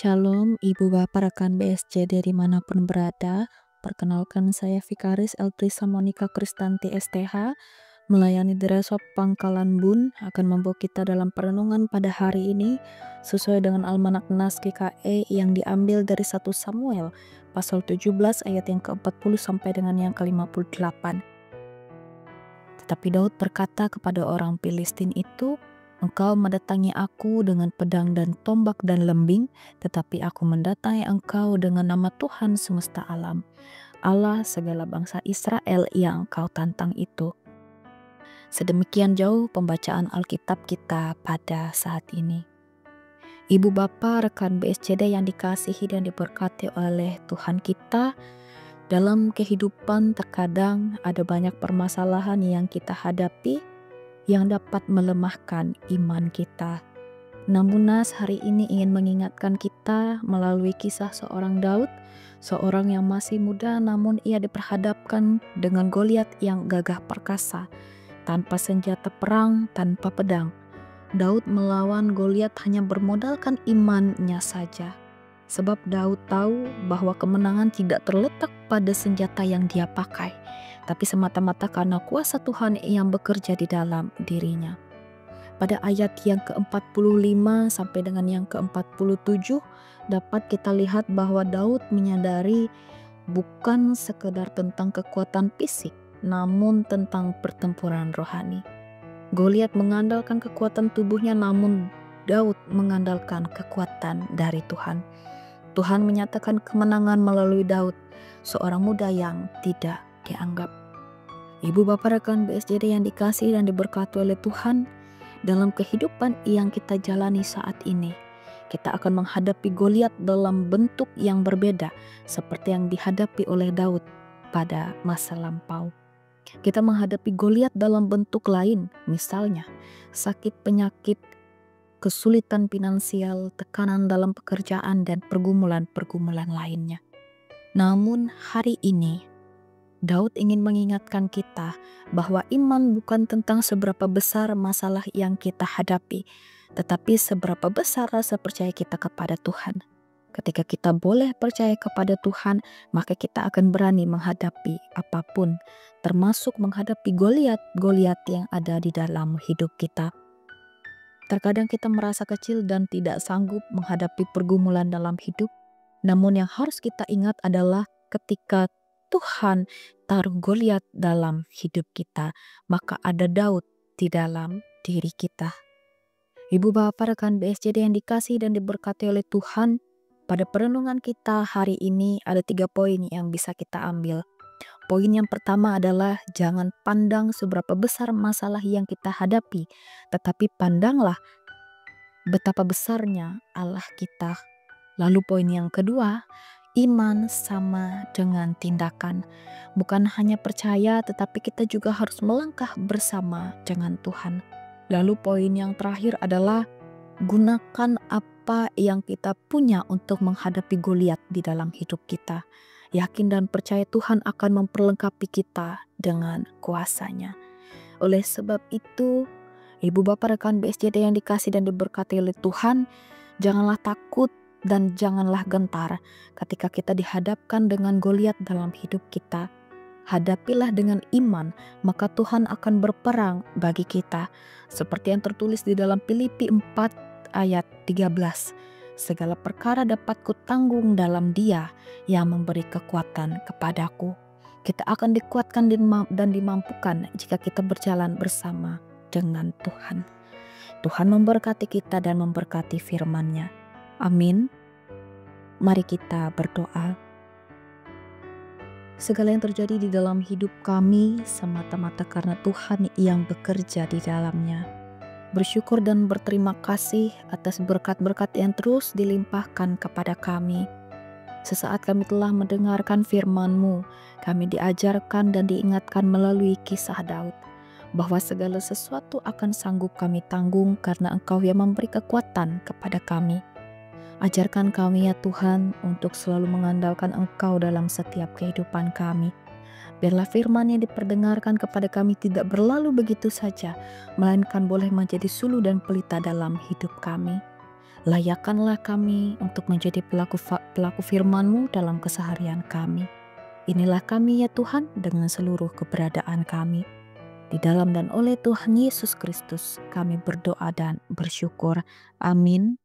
Shalom, Ibu Bapak rekan BSJD dimanapun berada. Perkenalkan saya Vikaris Eltrisa Monica Kristanti STH, melayani di Resop Pangkalan Bun, akan membawa kita dalam perenungan pada hari ini sesuai dengan Almanak Nas GKE yang diambil dari 1 Samuel pasal 17 ayat yang ke-40 sampai dengan yang ke-58. Tetapi Daud berkata kepada orang Filistin itu, "Engkau mendatangi aku dengan pedang dan tombak dan lembing, tetapi aku mendatangi engkau dengan nama Tuhan semesta alam, Allah segala bangsa Israel yang engkau tantang itu." Sedemikian jauh pembacaan Alkitab kita pada saat ini. Ibu Bapak rekan BSCD yang dikasihi dan diberkati oleh Tuhan kita, dalam kehidupan terkadang ada banyak permasalahan yang kita hadapi yang dapat melemahkan iman kita. Namun Nas hari ini ingin mengingatkan kita melalui kisah seorang Daud, seorang yang masih muda namun ia diperhadapkan dengan Goliat yang gagah perkasa, tanpa senjata perang, tanpa pedang. Daud melawan Goliat hanya bermodalkan imannya saja. Sebab Daud tahu bahwa kemenangan tidak terletak pada senjata yang dia pakai, tapi semata-mata karena kuasa Tuhan yang bekerja di dalam dirinya. Pada ayat yang ke-45 sampai dengan yang ke-47 dapat kita lihat bahwa Daud menyadari bukan sekedar tentang kekuatan fisik, namun tentang pertempuran rohani. Goliat mengandalkan kekuatan tubuhnya, namun Daud mengandalkan kekuatan dari Tuhan. Tuhan menyatakan kemenangan melalui Daud, seorang muda yang tidak dianggap. Ibu Bapak rekan BSJD yang dikasihi dan diberkati oleh Tuhan, dalam kehidupan yang kita jalani saat ini, kita akan menghadapi Goliat dalam bentuk yang berbeda seperti yang dihadapi oleh Daud pada masa lampau. Kita menghadapi Goliat dalam bentuk lain, misalnya sakit penyakit, kesulitan finansial, tekanan dalam pekerjaan, dan pergumulan-pergumulan lainnya. Namun hari ini, Daud ingin mengingatkan kita bahwa iman bukan tentang seberapa besar masalah yang kita hadapi, tetapi seberapa besar rasa percaya kita kepada Tuhan. Ketika kita boleh percaya kepada Tuhan, maka kita akan berani menghadapi apapun, termasuk menghadapi Goliat yang ada di dalam hidup kita. Terkadang kita merasa kecil dan tidak sanggup menghadapi pergumulan dalam hidup. Namun yang harus kita ingat adalah ketika Tuhan taruh Goliat dalam hidup kita, maka ada Daud di dalam diri kita. Ibu Bapak rekan BSJD yang dikasihi dan diberkati oleh Tuhan, pada perenungan kita hari ini ada 3 poin yang bisa kita ambil. Poin yang pertama adalah jangan pandang seberapa besar masalah yang kita hadapi, tetapi pandanglah betapa besarnya Allah kita. Lalu poin yang kedua, iman sama dengan tindakan. Bukan hanya percaya, tetapi kita juga harus melangkah bersama dengan Tuhan. Lalu poin yang terakhir adalah gunakan apa yang kita punya untuk menghadapi Goliat di dalam hidup kita. Yakin dan percaya Tuhan akan memperlengkapi kita dengan kuasa-Nya. Oleh sebab itu, Ibu Bapak rekan BSJD yang dikasihi dan diberkati oleh Tuhan, janganlah takut dan janganlah gentar ketika kita dihadapkan dengan Goliat dalam hidup kita. Hadapilah dengan iman, maka Tuhan akan berperang bagi kita. Seperti yang tertulis di dalam Filipi 4 ayat 13. Segala perkara dapat kutanggung dalam Dia yang memberi kekuatan kepadaku. Kita akan dikuatkan dan dimampukan jika kita berjalan bersama dengan Tuhan. Tuhan memberkati kita dan memberkati firman-Nya. Amin. Mari kita berdoa. Segala yang terjadi di dalam hidup kami semata-mata karena Tuhan yang bekerja di dalamnya. Bersyukur dan berterima kasih atas berkat-berkat yang terus dilimpahkan kepada kami. Sesaat kami telah mendengarkan firman-Mu, kami diajarkan dan diingatkan melalui kisah Daud, bahwa segala sesuatu akan sanggup kami tanggung karena Engkau yang memberi kekuatan kepada kami. Ajarkan kami ya Tuhan untuk selalu mengandalkan Engkau dalam setiap kehidupan kami. Biarlah firman yang diperdengarkan kepada kami tidak berlalu begitu saja, melainkan boleh menjadi suluh dan pelita dalam hidup kami. Layakkanlah kami untuk menjadi pelaku firman-Mu dalam keseharian kami. Inilah kami ya Tuhan dengan seluruh keberadaan kami. Di dalam dan oleh Tuhan Yesus Kristus kami berdoa dan bersyukur. Amin.